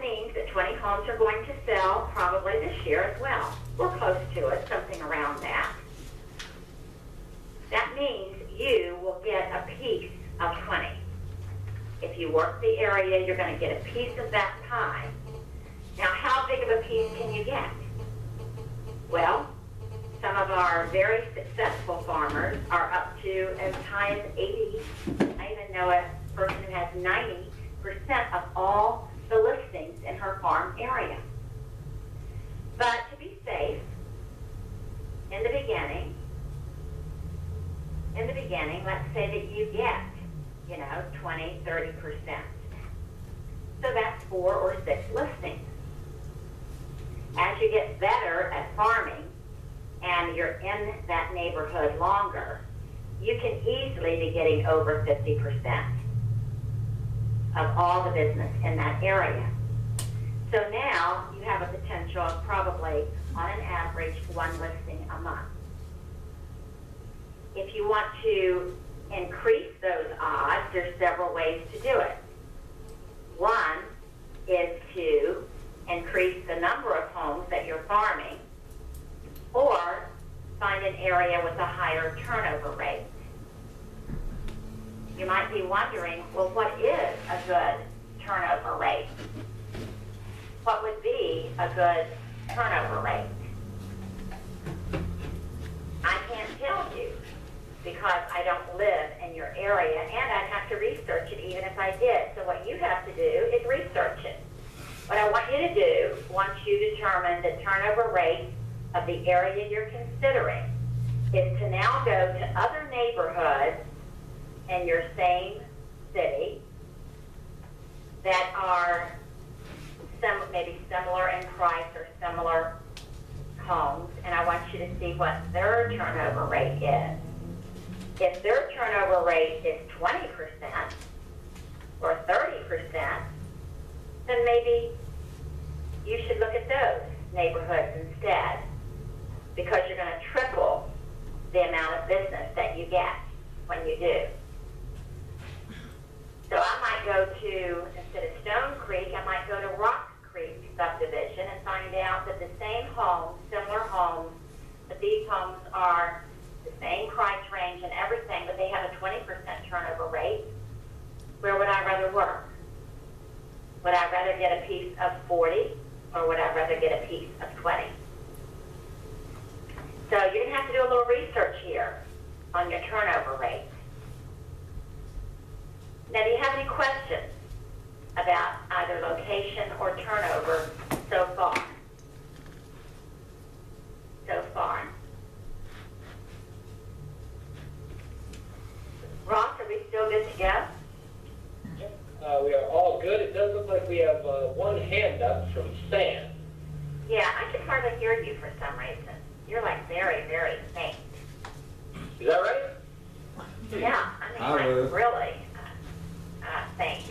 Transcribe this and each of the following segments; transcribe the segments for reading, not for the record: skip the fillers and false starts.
means that 20 homes are going to sell probably this year as well. We're close to it, something around that. That means you will get a piece of 20. If you work the area, you're going to get a piece of that pie. Now, how big of a piece can you get? Well, some of our very successful farmers are up to as high as 80. I even know a person who has 90% of all the listings in her farm area. But to be safe, in the beginning, let's say that you get, 20, 30%. So that's 4 or 6 listings. As you get better at farming and you're in that neighborhood longer, you can easily be getting over 50% of all the business in that area. So now you have a potential of probably, on an average, 1 listing a month. If you want to increase those odds, there's several ways to do it. One is to increase the number of homes that you're farming, or find an area with a higher turnover rate. You might be wondering, well, what is a good turnover rate? What would be a good turnover rate? I can't tell you because I don't live in your area, and I'd have to research it even if I did. So what you have to do is research it. What I want you to do, once you determine the turnover rate of the area you're considering, is to now go to other neighborhoods in your same city that are maybe similar in price or similar homes, and I want you to see what their turnover rate is. If their turnover rate is 20% or 30%, then maybe you should look at those neighborhoods instead, because you're going to triple the amount of business that you get when you do. So I might go to, instead of Stone Creek, I might go to Rock Creek subdivision and find out that the same homes, similar homes, that these homes are the same price range and everything, but they have a 20% turnover rate. Where would I rather work? Would I rather get a piece of 40, or would I rather get a piece of 20? So you're going to have to do a little research here on your turnover rate. Now, do you have any questions about either location or turnover so far? Ross, are we still good to go? We are all good. It does look like we have one hand up from Stan. Yeah, I can hardly hear you for some reason. You're like very, very faint. Is that right? Yeah, I mean, like really faint.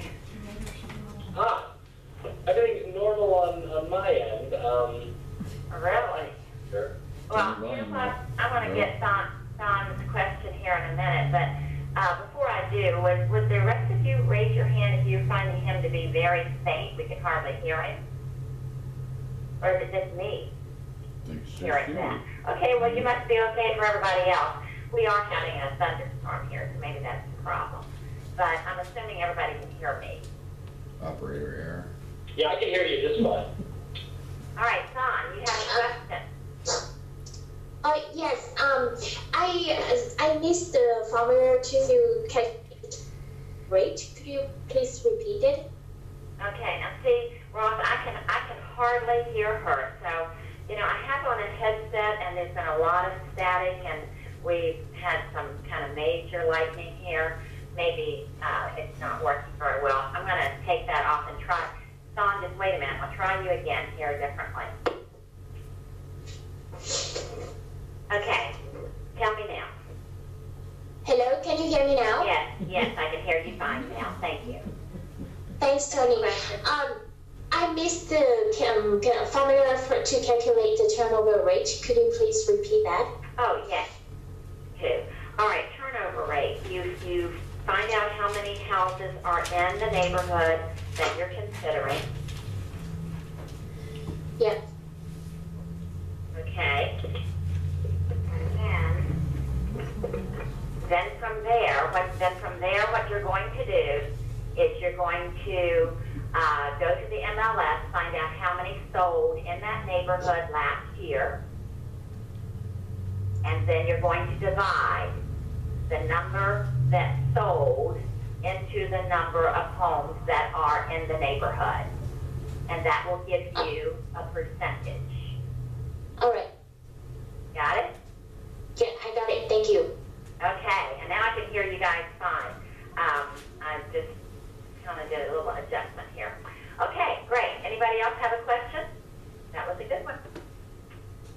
Everything's normal on my end. Really? Sure. Well, you know what? I want to get Don's question here in a minute, but before I do, would the rest of you raise your hand if you're finding him to be very faint? We can hardly hear him. Or is it just me hearing that? Okay, well, you must be okay for everybody else. We are having a thunderstorm here, so maybe that's the problem. But I'm assuming everybody can hear me. Operator error. Yeah, I can hear you just fine. All right, Don, you have a question. Yes. I missed the formula to calculate rate. Could you please repeat it? Okay. Now, see, Ross, I can hardly hear her. So, I have on a headset, and there's been a lot of static, and we've had some kind of major lightning here. Maybe it's not working very well. I'm going to take that off and try. Don, just wait a minute. I'll try you again here differently. Okay. Tell me now. Hello, can you hear me now? Yes, I can hear you fine now. Thank you. Thanks, Tony. I missed the formula to calculate the turnover rate. Could you please repeat that? Oh, yes. All right, turnover rate. You find out how many houses are in the neighborhood that you're considering. Yeah. Okay. And then from there, what you're going to do is you're going to go to the MLS, find out how many sold in that neighborhood last year, and then you're going to divide the number that sold into the number of homes that are in the neighborhood, and that will give you a percentage. All right. Got it? Yeah, I got it. Thank you. Okay, and now I can hear you guys fine. I just kind of did a little adjustment here. Okay, great. Anybody else have a question? That was a good one.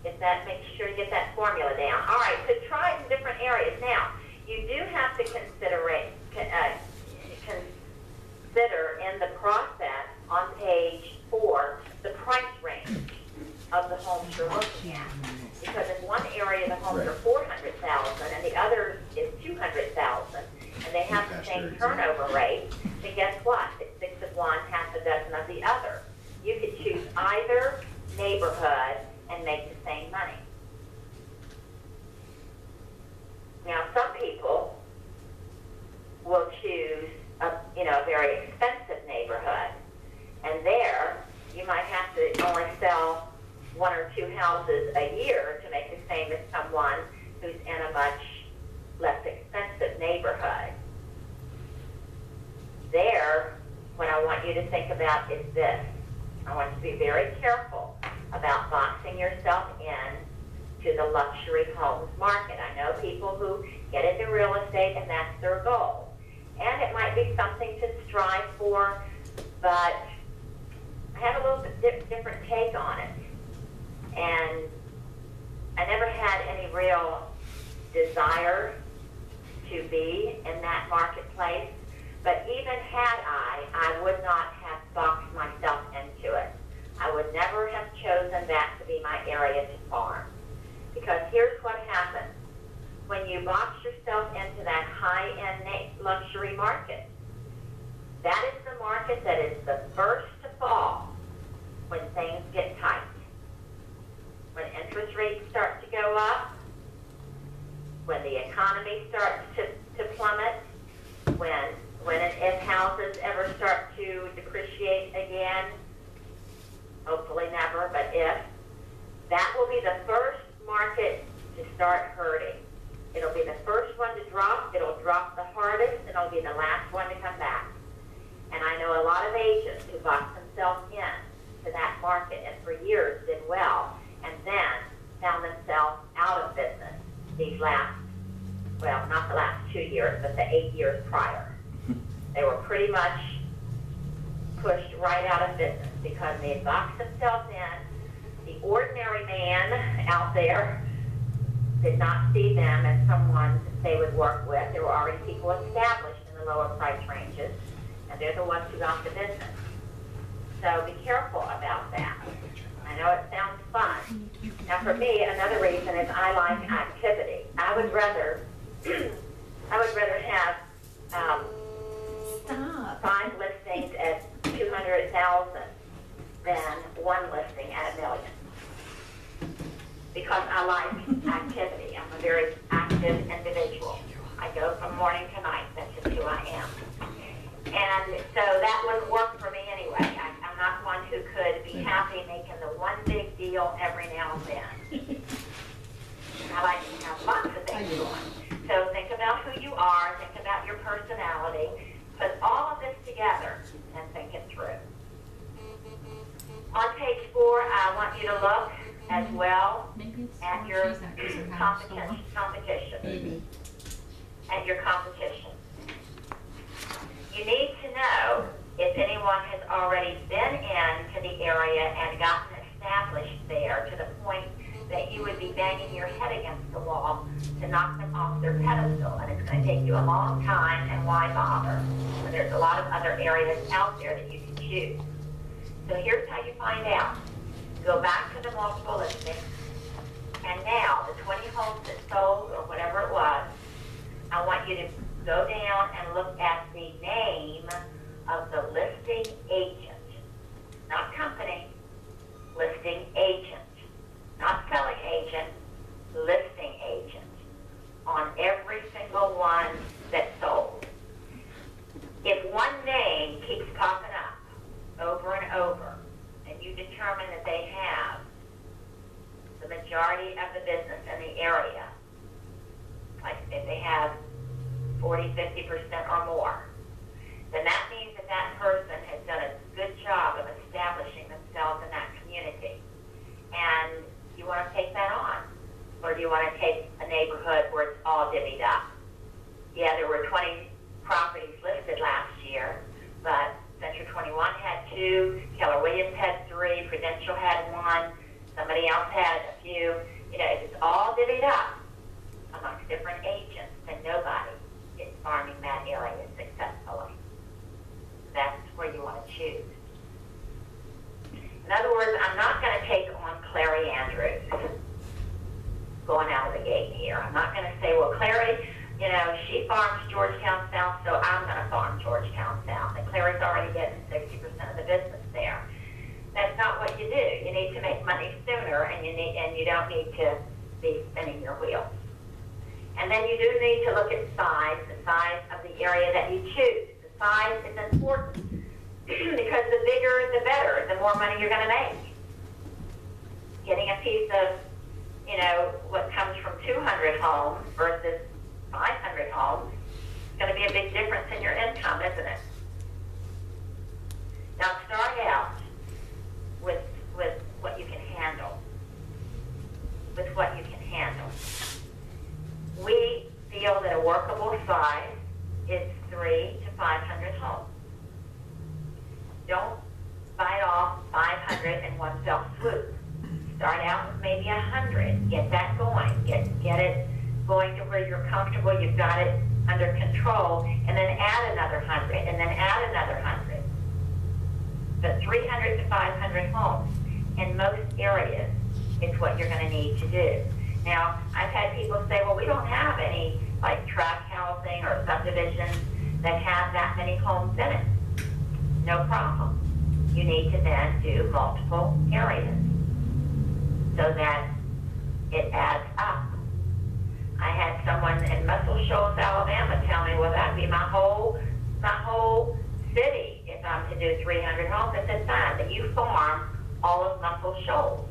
Make sure you get that formula down. All right, so try it in different areas. Now, you do have to consider in the process on page 4 the price range of the homes you're looking at. Because in one area the homes are 400,000 and the other is 200,000, and they have the same turnover rate, then guess what? It's 6 of one, half a dozen of the other. You could choose either neighborhood and make the same money. Now, some people will choose a very expensive neighborhood, and there you might have to only sell 1 or 2 houses a year to make the same as someone who's in a much less expensive neighborhood. There, what I want you to think about is this. I want you to be very careful about boxing yourself in to the luxury homes market. I know people who get into real estate and that's their goal. And it might be something to strive for, but I have a little bit different take on it. And I never had any real desire to be in that marketplace, but even had I would not have boxed myself into it. I would never have chosen that to be my area to farm. Because here's what happens. When you box yourself into that high-end luxury market, that is the market that is the first to fall when things get tight. When interest rates start to go up, when the economy starts to plummet, when and if houses ever start to depreciate again, hopefully never, but if, that will be the first market to start hurting. It'll be the first one to drop, it'll drop the hardest, and it'll be the last one to come back. And I know a lot of agents who boxed themselves in to that market and for years did well, and then found themselves out of business these last, well, not the last 2 years, but the 8 years prior. They were pretty much pushed right out of business because they had boxed themselves in. The ordinary man out there did not see them as someone they would work with. There were already people established in the lower price ranges, and they're the ones who got the business. So be careful about that. I know it sounds fun. Now for me, another reason is I like activity. I would rather have 5 listings at 200,000 than 1 listing at $1 million. Because I like activity. I'm a very active individual. I go from morning to night. That's just who I am. And so that wouldn't work for me anyway. I'm not one who could be happy making the one big deal every now and then. I like to have lots of things going. So think about who you are, think about your personality, put all of this together and think it through. On page 4, I want you to look as well at your competition. Maybe. At your competition. You need to know if anyone has already been into the area and gotten established there to the point that you would be banging your head against the wall to knock them off their pedestal. And it's going to take you a long time, and why bother? So there's a lot of other areas out there that you can choose. So here's how you find out. Go back to the multiple listings, and now the 20 homes that sold, or whatever it was, I want you to go down and look at the name of the listing agent. Not company, listing majority of the business in the area, like if they have 40, 50% or more, then that means that that person has done a good job of establishing themselves in that community. And you want to take that on? Or do you want to take a neighborhood where it's all divvied up? Yeah, there were 20 properties listed last year, but Century 21 had 2, Keller Williams had 3, Prudential had 1, somebody else had a few. You know, if it's all divvied up amongst different agents, then nobody is farming that area successfully. That's where you want to choose. In other words, I'm not going to take on Clary Andrews going out of the gate here. I'm not going to say, well, Clary, you know, she farms Georgetown South, so I'm going to farm Georgetown South. And Clary's already getting 60% of the business there. That's not what you do. You need to make money sooner, and you don't need to be spinning your wheels. And then you do need to look at size, the size of the area that you choose. The size is important because the bigger, the better, the more money you're going to make. Getting a piece of, you know, what comes from 200 homes versus 500 homes is going to be a big difference in your income, isn't it? Now start out with what you can handle. With what you can handle. We feel that a workable size is 300 to 500 homes. Don't bite off 500 in one fell swoop. Start out with maybe 100. Get that going. Get it going to where you're comfortable. You've got it under control, and then add another 100, and then add another 100. But 300 to 500 homes in most areas is what you're going to need to do. Now, I've had people say, well, we don't have any like tract housing or subdivisions that have that many homes in it. No problem. You need to then do multiple areas so that it adds up. I had someone in Muscle Shoals, Alabama tell me, well, that'd be my whole city if I'm to do 300 homes. I said, fine, but you farm all of Muscle Shoals.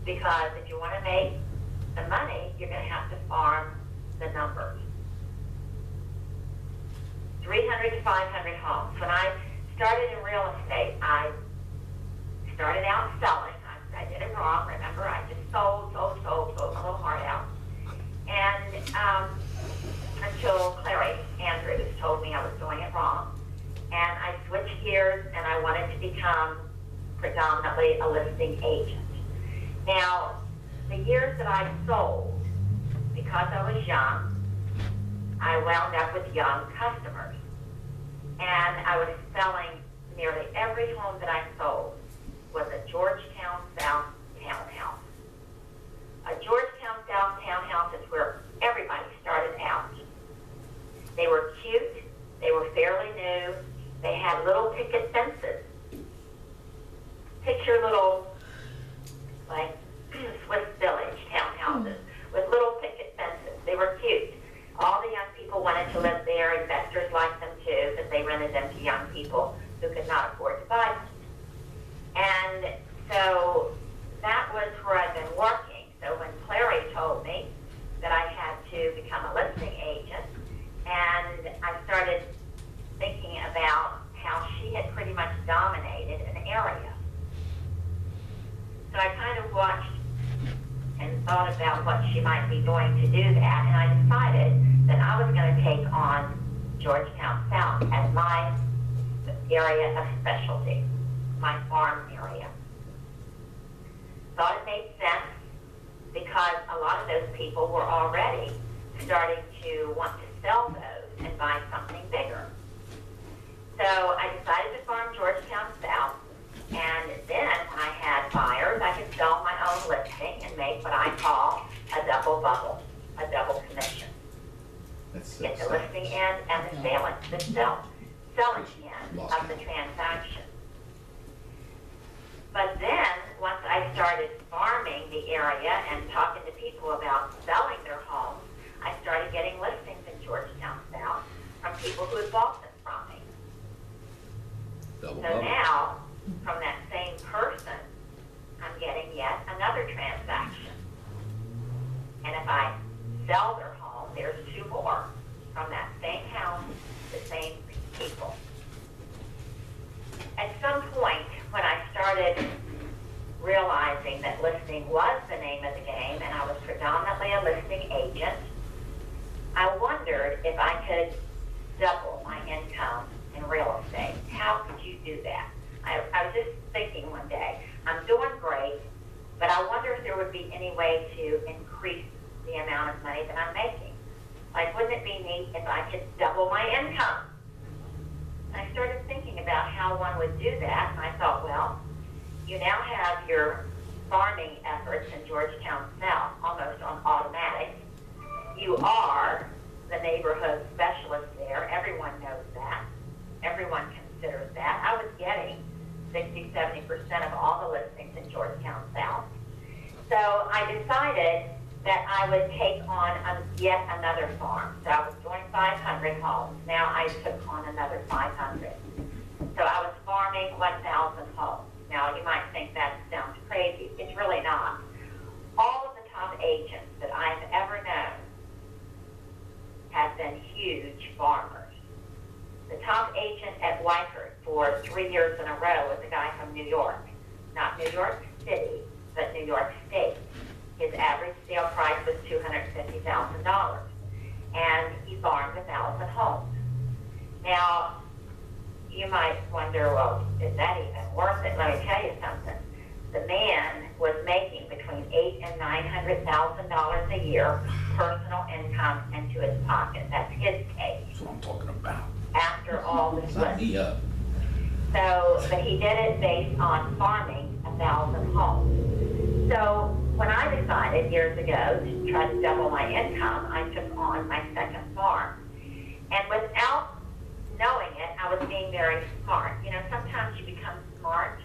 Because if you want to make the money, you're going to have to farm the numbers. 300 to 500 homes. When I started in real estate, I started out selling. I did it wrong. Remember, I just sold my little heart out. And until Clary Andrews told me I was doing it wrong. And I switched gears and I wanted to become predominantly a listing agent. Now, the years that I sold, because I was young, I wound up with young customers. And I was selling nearly every home that I sold was a Georgetown South townhouse. A Georgetown South townhouse is where everybody started out. They were cute, they were fairly new, they had little picket fences. Picture little, like, Swiss Village townhouses with little picket fences. They were cute. All the young people wanted to live there. Investors liked them too because they rented them to young people who could not afford to buy them. And so that was where I'd been working. So when Clary told me that I had to become a listing agent, and I started thinking about how she had pretty much dominated an area. So I kind of watched and thought about what she might be doing to do that, and I decided that I was going to take on Georgetown South as my area of specialty, my farm area. Thought it made sense because a lot of those people were already starting to want to sell those and buy something bigger. So I decided to farm Georgetown South, and then when I had buyers, I could sell my own listing and make what I call a double bubble, a double commission. Get the listing end and the selling end of the transaction. But then, once I started farming the area and talking to people about selling their homes, I started getting listings in Georgetown South from people who had bought them from me. So now, from that same person, I'm getting yet another transaction. sell their home, there's two more from that same house, the same people. At some point, when I started realizing that listing was the name of the game, and I was predominantly a listing agent, I wondered if I could double my income in real estate. How could you do that? I was just thinking one day, I'm doing great, but I wonder if there would be any way to increase the amount of money that I'm making. Like, wouldn't it be neat if I could double my income? And I started thinking about how one would do that, and I thought, well, you now have your farming efforts in Georgetown South almost on automatic. You are the neighborhood specialist there. Everyone knows that. Everyone considers that. I was getting 60-70% of all the listings in Georgetown South. So I decided that I would take on yet another farm. So I was doing 500 homes. Now I took on another 500. So I was farming 1,000 homes. Now you might think that sounds crazy. It's really not. All of the top agents that I've ever known have been huge farmers. The top agent at Weichert for 3 years in a row was a guy from New York. Not New York City, but New York State. His average sale price was $250,000. And he farmed 1,000 homes. Now, you might wonder, well, is that even worth it? Let me tell you something. The man was making between $800,000 and $900,000 a year personal income into his pocket. That's his case. That's what I'm talking about. After all the Sign me up. So, but he did it based on farming 1,000 homes. So when I decided years ago to try to double my income, I took on my second farm. And without knowing it, I was being very smart. You know, sometimes you become smart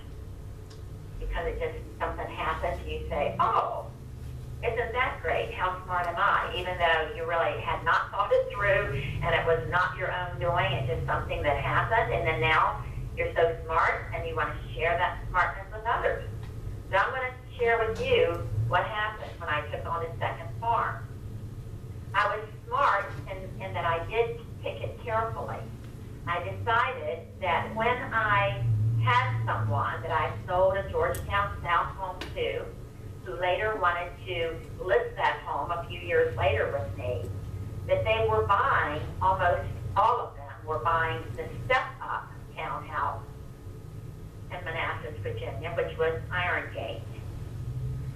because it just, something happens and you say, oh, isn't that great? How smart am I? Even though you really had not thought it through and it was not your own doing, it's just something that happened. And then now you're so smart and you want to share that smartness with others. So I'm going to share with you what happened when I took on a second farm. I was smart in that I did pick it carefully. I decided that when I had someone that I sold a Georgetown South home to, who later wanted to list that home a few years later with me, that they were buying, almost all of them were buying the step-up townhouse in Manassas, Virginia, which was Iron Gate.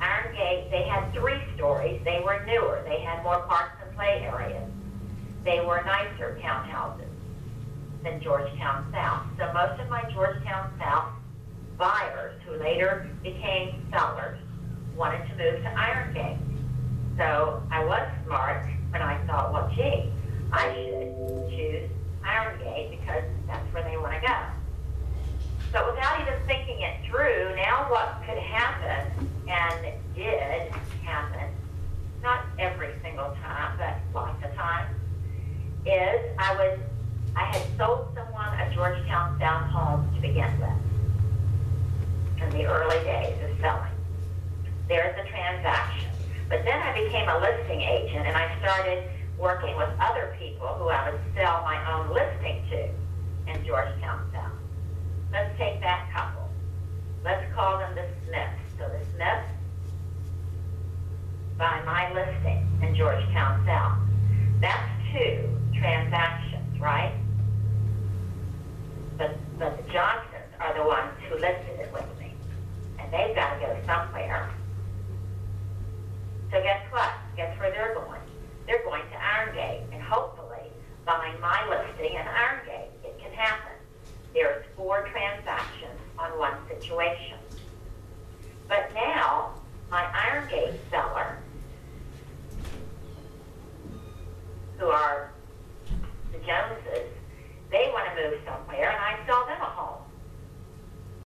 Iron Gate, they had 3 stories. They were newer. They had more parks and play areas. They were nicer townhouses than Georgetown South. So most of my Georgetown South buyers, who later became sellers, wanted to move to Iron Gate. So I was smart when I thought, well, gee, I should choose Iron Gate because that's where they want to go. So without even thinking it through, now what could happen, and it did happen, not every single time, but lots of times, is I had sold someone a Georgetown South home to begin with in the early days of selling. There's a transaction. But then I became a listing agent and I started working with other people who I would sell my own listing to in Georgetown South. Let's take that couple. Let's call them the Smiths. So the Smiths buy my listing in Georgetown South. That's 2 transactions, right? But the Johnsons are the ones who listed it with me. And they've got to go somewhere. So guess what? Guess where they're going? They're going to Iron Gate and hopefully buying my listing in Iron Gate. It can happen. There's 4 transactions on one situation.